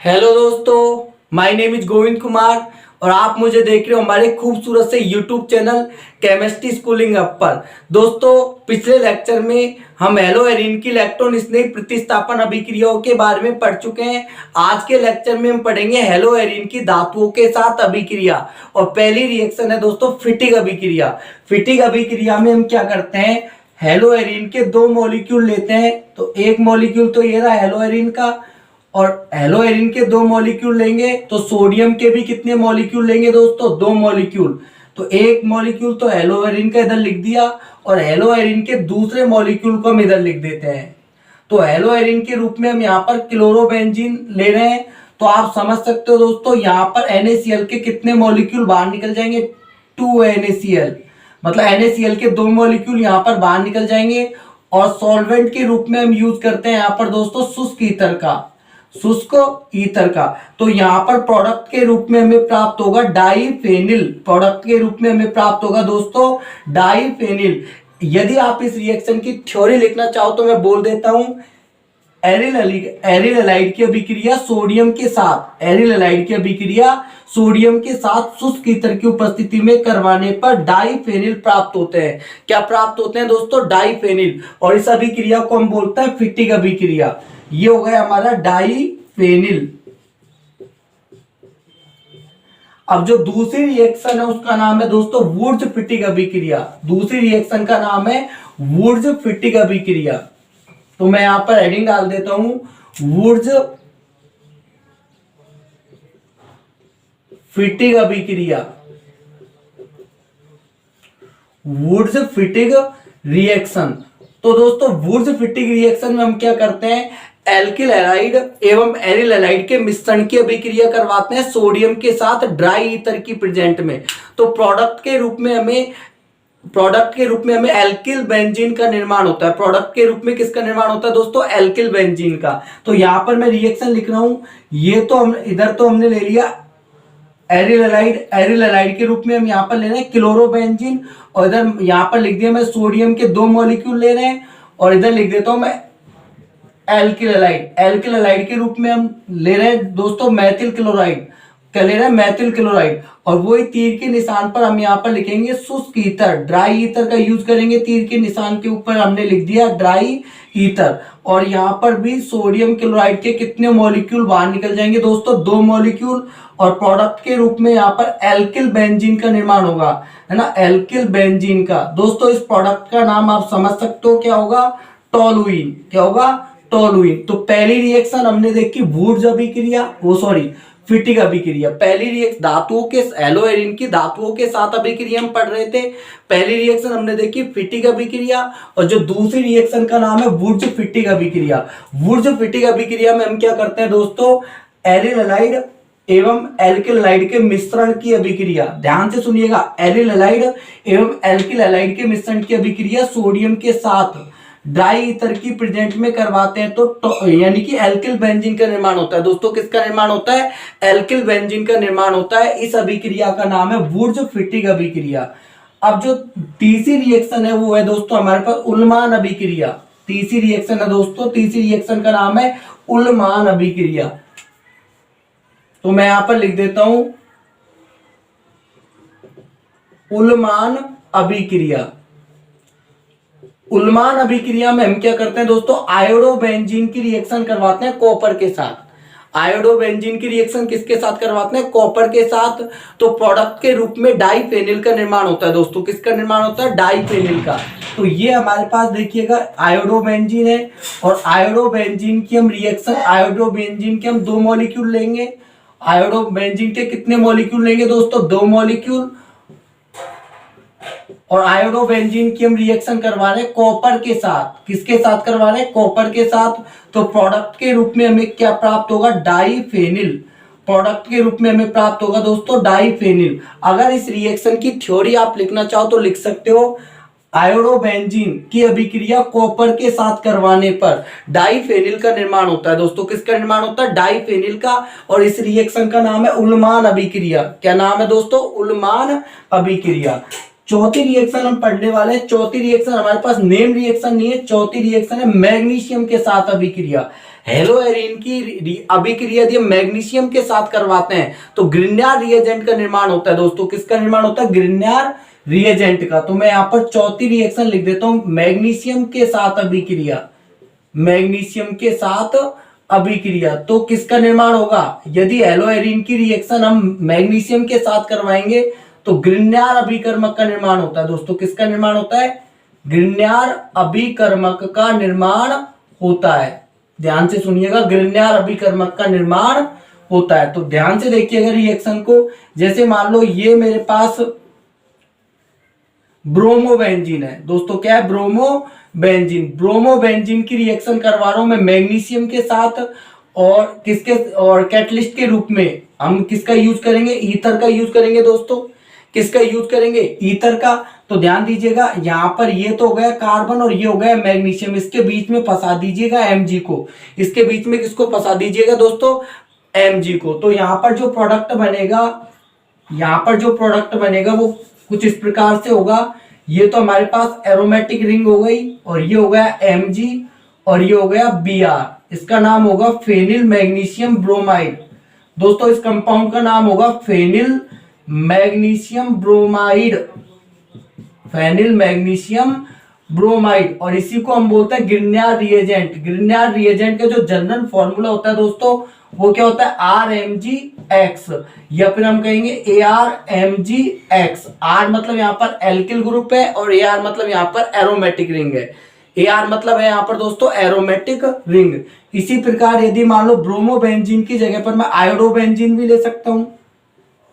Hello दोस्तों, my name is Govind Kumar और आप मुझे देख रहे हो हमारे खूबसूरत से YouTube channel chemistry schooling up पर। दोस्तों, पिछले लेक्चर में हम हेलो एरिन की इलेक्ट्रॉन स्नेह प्रतिस्थापन अभिक्रियाओं के बारे में पढ़ चुके हैं। आज के लेक्चर में हम पढ़ेंगे हेलो एरिन की धातुओं के साथ अभिक्रिया। और पहली रिएक्शन है दोस्तों फिटिंग अभिक्रिया। फिटिंग अभिक्रिया में हम क्या करते हैं, हेलो एरिन के दो मॉलिक्यूल लेते हैं। तो एक मॉलिक्यूल तो ये रहा हेलो एरिन का, और हेलो एरिन के दो मॉलिक्यूल लेंगे तो सोडियम के भी कितने मॉलिक्यूल लेंगे दोस्तों, दो मॉलिक्यूल। तो एक मॉलिक्यूल तो हेलो एरिन का इधर लिख दिया और हेलो एरिन के दूसरे मॉलिक्यूल को हम इधर लिख देते हैं। तो हेलो एरिन के रूप में हम यहाँ पर क्लोरोबेंजीन ले रहे हैं। तो आप समझ सकते हो दोस्तों, यहाँ पर NaCl के कितने मॉलिक्यूल बाहर निकल जाएंगे, 2NaCl। मतलब NaCl के दो मॉलिक्यूल यहाँ पर बाहर निकल जाएंगे। और सॉल्वेंट के रूप में हम यूज करते हैं यहाँ पर दोस्तों शुष्क ईथर का, शुष्क ईथर का। तो यहाँ पर प्रोडक्ट के रूप में हमें प्राप्त होगा डाईफेनिल। प्रोडक्ट के रूप में हमें प्राप्त होगा दोस्तों डाईफेनिल। यदि आप इस रिएक्शन की थ्योरी लिखना चाहो तो मैं बोल देता हूं, एरिल हैलाइड की अभिक्रिया सोडियम के साथ, एरिल हैलाइड की अभिक्रिया सोडियम के साथ शुष्क ईथर की उपस्थिति में करवाने पर डाईफेनिल प्राप्त होते हैं। क्या प्राप्त होते हैं दोस्तों, डाईफेनिल। और इस अभिक्रिया को हम बोलते हैं फिटिंग अभिक्रिया। ये हो गया हमारा डाईफेनिल। अब जो दूसरी रिएक्शन है उसका नाम है दोस्तों वुर्ज फिटिंग अभिक्रिया। दूसरी रिएक्शन का नाम है वुर्ज फिटिंग अभिक्रिया। तो मैं यहां पर हेडिंग डाल देता हूं, वुर्ज फिटिंग अभिक्रिया, वुर्ज फिटिंग रिएक्शन। तो दोस्तों वुर्ज फिटिंग रिएक्शन में हम क्या करते हैं, एल्किल हैलाइड एवं एरिल हैलाइड के मिश्रण की अभिक्रिया करवाते हैं सोडियम के साथ ड्राई ईथर की प्रेजेंट में। तो प्रोडक्ट के रूप में हमें एल्किल बेंजीन का निर्माण होता है। प्रोडक्ट के रूप में किसका निर्माण होता है दोस्तों, एल्किल बेंजीन का। तो यहां पर मैं रिएक्शन लिख रहा हूं, ये तो हम इधर तो हमने ले लिया एरिल हैलाइड के रूप में हम यहाँ पर ले रहे हैं क्लोरोबेंजीन, और इधर यहाँ पर लिख दिया मैं सोडियम के दो मॉलिक्यूल ले रहे हैं, और इधर लिख देता हूं मैं एल्किल हैलाइड के रूप में हम ले रहे हैं दोस्तों मैथिल क्लोराइड। क्या ले रहे हैं, मैथिल क्लोराइड। और वही तीर के निशान पर हम यहाँ पर लिखेंगे शुष्क ईथर, ड्राई ईथर का यूज करेंगे। तीर के निशान के ऊपर हमने लिख दिया ड्राई ईथर। और यहाँ पर भी सोडियम क्लोराइड के कितने मॉलिक्यूल बाहर निकल जाएंगे दोस्तों, दो मॉलिक्यूल। और प्रोडक्ट के रूप में यहाँ पर एल्किल बेंजीन का निर्माण होगा, है ना, एल्किल बेंजीन का। दोस्तों इस प्रोडक्ट का नाम आप समझ सकते हो क्या होगा, टोलुइन। क्या होगा, टोलुइन। तो पहली रिएक्शन हमने देखी वुर्ज अभिक्रिया, वो सॉरी फिटिंग अभिक्रिया। पहली रिएक्शन धातुओं के, हेलो एरिन की धातुओं के साथ अभिक्रिया हम पढ़ रहे थे। पहली रिएक्शन हमने देखी फिटिंग अभिक्रिया, और जो दूसरी रिएक्शन का नाम है वुर्ज फिटिंग अभिक्रिया। वुर्ज फिटिंग अभिक्रिया में हम क्या करते हैं दोस्तों, एरिल हैलाइड एवं एल्किल हैलाइड के मिश्रण की अभिक्रिया। ध्यान से सुनिएगा, एरिल हैलाइड एवं एल्किल हैलाइड के मिश्रण की अभिक्रिया सोडियम के साथ ड्राई ईथर की प्रेजेंट में करवाते हैं तो यानी कि एल्किल बेंजीन का निर्माण होता है। दोस्तों किसका निर्माण होता है, एल्किल बेंजीन का निर्माण होता है। इस अभिक्रिया का नाम है वुर्ज फिटिंग अभिक्रिया। अब जो तीसरी रिएक्शन है वो है दोस्तों हमारे पास उल्मान अभिक्रिया। तीसरी रिएक्शन है दोस्तों, तीसरी रिएक्शन का नाम है उल्मान अभिक्रिया। तो मैं यहां पर लिख देता हूं उल्मान अभिक्रिया। उल्मान अभिक्रिया में हम क्या करते हैं दोस्तों, आयोडोबेंजीन की रिएक्शन करवाते हैं कॉपर के साथ। आयोडोबेंजीन की रिएक्शन किसके साथ करवाते हैं, कॉपर के साथ। तो प्रोडक्ट के रूप में डाईफेनिल का निर्माण होता है दोस्तों। किसका निर्माण होता है, डाईफेनिल का। तो ये हमारे पास देखिएगा आयोडोबेंजीन है, और आयोडोबेंजीन की हम रिएक्शन, आयोडोबेंजीन के हम दो मॉलिक्यूल लेंगे। आयोडोबेंजीन के कितने मॉलिक्यूल लेंगे दोस्तों, दो मॉलिक्यूल। और आयोडोबेंजीन की हम रिएक्शन करवा रहे हैं कॉपर के साथ। किसके साथ करवा रहे हैं, कॉपर के साथ। तो प्रोडक्ट के रूप में हमें क्या प्राप्त होगा, डाईफेनिल। प्रोडक्ट के रूप में हमें प्राप्त होगा दोस्तों डाईफेनिल। अगर इस रिएक्शन की थ्योरी आप लिखना चाहो तो लिख सकते हो, आयोडोबेंजीन की अभिक्रिया कॉपर के साथ करवाने पर डाईफेनिल का निर्माण होता है। दोस्तों किसका निर्माण होता है, डाईफेनिल का। और इस रिएक्शन का नाम है उल्मान अभिक्रिया। क्या नाम है दोस्तों, उल्मान अभिक्रिया। चौथी रिएक्शन हम पढ़ने वाले हैं। चौथी रिएक्शन हमारे पास नेम रिएक्शन नहीं है, चौथी रिएक्शन है मैग्नीशियम के साथ अभिक्रिया। हेलोएरिन की अभिक्रिया यदि हम मैग्नीशियम के साथ करवाते हैं तो ग्रिग्नार्ड रिएजेंट का निर्माण होता है दोस्तों। किसका निर्माण होता है? ग्रिग्नार्ड रिएजेंट का। तो मैं यहां पर चौथी रिएक्शन लिख देता हूं, मैग्नीशियम के साथ अभिक्रिया, मैग्नीशियम के साथ अभिक्रिया। तो किसका निर्माण होगा? यदि हेलोएरिन की रिएक्शन हम मैग्नीशियम के साथ करवाएंगे तो ग्रिग्नार्ड अभिकर्मक का निर्माण होता है दोस्तों। किसका निर्माण होता है? ग्रिग्नार्ड अभिकर्मक का निर्माण होता है। ध्यान से सुनिएगा, ग्रिग्नार्ड अभिकर्मक का निर्माण होता है। तो ध्यान से देखिएगा रिएक्शन को। जैसे मान लो ये मेरे पास ब्रोमोबेंजीन है दोस्तों। क्या है? ब्रोमोबेंजीन। ब्रोमोबेंजीन की रिएक्शन करवा रहा हूं मैं मैग्नीशियम के साथ, और किसके, और कैटलिस्ट के रूप में हम किसका यूज करेंगे? ईथर का यूज करेंगे दोस्तों। किसका यूज करेंगे? ईथर का। तो ध्यान दीजिएगा, यहां पर ये तो हो गया कार्बन और ये हो गया मैग्नीशियम, इसके बीच में फंसा दीजिएगा Mg को। इसके बीच में किसको फंसा दीजिएगा दोस्तों? Mg को। तो यहां पर जो प्रोडक्ट बनेगा, यहां पर जो प्रोडक्ट बनेगा वो कुछ इस प्रकार से होगा। ये तो हमारे पास एरोमेटिक रिंग हो गई, और ये हो गया Mg, और ये हो गया Br। इसका नाम होगा फेनिल मैग्नीशियम ब्रोमाइड। दोस्तों इस कंपाउंड का नाम होगा phenyl magnesium bromide, phenyl magnesium bromide. और इसी को हम बोलते हैं ग्रिग्नार्ड रिएजेंट। ग्रिग्नार्ड रिएजेंट का जो जनरल फॉर्मूला होता है दोस्तों वो क्या होता है? RMgX, या फिर हम कहेंगे ArMgX। R मतलब यहाँ पर एल्किल ग्रुप है, और Ar मतलब यहाँ पर एरोमेटिक रिंग है। Ar मतलब है यहाँ पर दोस्तों एरोमेटिक रिंग। इसी प्रकार यदि मान लो ब्रोमोबेंजीन की जगह पर मैं आयोडोबेंजीन भी ले सकता हूं,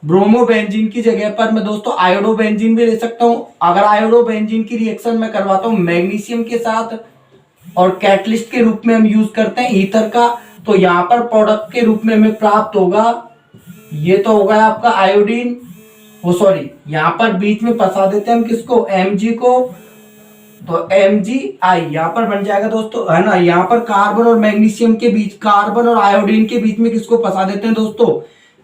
ब्रोमोबेंजीन की जगह पर मैं दोस्तों आयोडोबेंजीन भी ले सकता हूं। अगर आयोडोबेंजीन की रिएक्शन में करवाता हूं मैग्नीशियम के साथ, और कैटलिस्ट के रूप में हम यूज करते हैं ईथर का, तो यहां पर प्रोडक्ट के रूप में हमें प्राप्त होगा, ये तो होगा आपका आयोडीन, वो सॉरी यहां पर बीच में फंसा देते हैं हम किसको? Mg को। तो MgI यहां पर बन जाएगा दोस्तों, है ना। यहां पर कार्बन और मैग्नीशियम के बीच, कार्बन और आयोडीन के बीच में किसको फंसा देते हैं दोस्तों?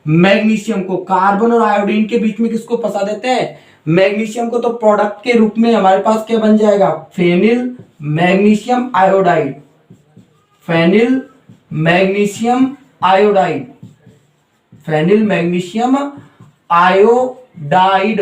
मैग्नीशियम को। कार्बन और आयोडीन के बीच में किसको फंसा देते हैं? मैग्नीशियम को। तो प्रोडक्ट के रूप में हमारे पास क्या बन जाएगा? Phenyl magnesium iodide, phenyl magnesium iodide, phenyl magnesium iodide.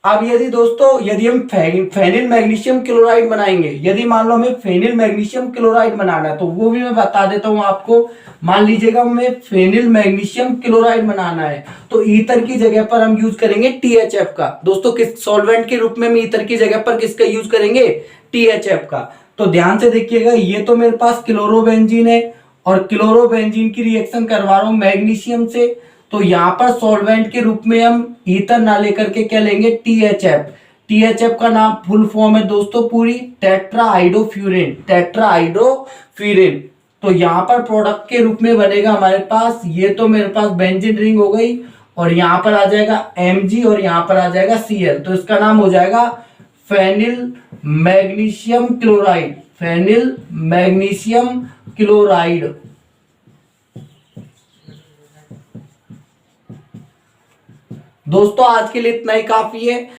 अब यदि दोस्तों यदि हम फेनिल मैग्नीशियम क्लोराइड बनाएंगे, यदि मान लो हमें फेनिल मैग्नीशियम क्लोराइड बनाना है, तो वो भी मैं बता देता हूं आपको। मान लीजिएगा हमें फेनिल मैग्नीशियम क्लोराइड बनाना है, तो ईथर की जगह पर हम यूज करेंगे THF का। दोस्तों किस सॉल्वेंट के रूप में हम ईथर की जगह पर किसका यूज करेंगे? THF का। तो ध्यान से देखिएगा, ये तो मेरे पास क्लोरोबेंजीन है, और क्लोरोबेंजीन की रिएक्शन करवा रहा हूं मैग्नीशियम से। तो यहां पर सॉल्वेंट के रूप में हम ईथर ना लेकर के क्या लेंगे? THF। THF का नाम फुल फॉर्म है दोस्तों पूरी टेट्राहाइड्रोफ्यूरिन, टेट्राहाइड्रोफ्यूरिन। तो यहां पर प्रोडक्ट के रूप में बनेगा हमारे पास, ये तो मेरे पास बेंजीन रिंग हो गई, और यहां पर आ जाएगा Mg, और यहां पर आ जाएगा Cl। तो इसका नाम हो जाएगा phenyl magnesium chloride, phenyl magnesium chloride. दोस्तों आज के लिए इतना ही काफी है।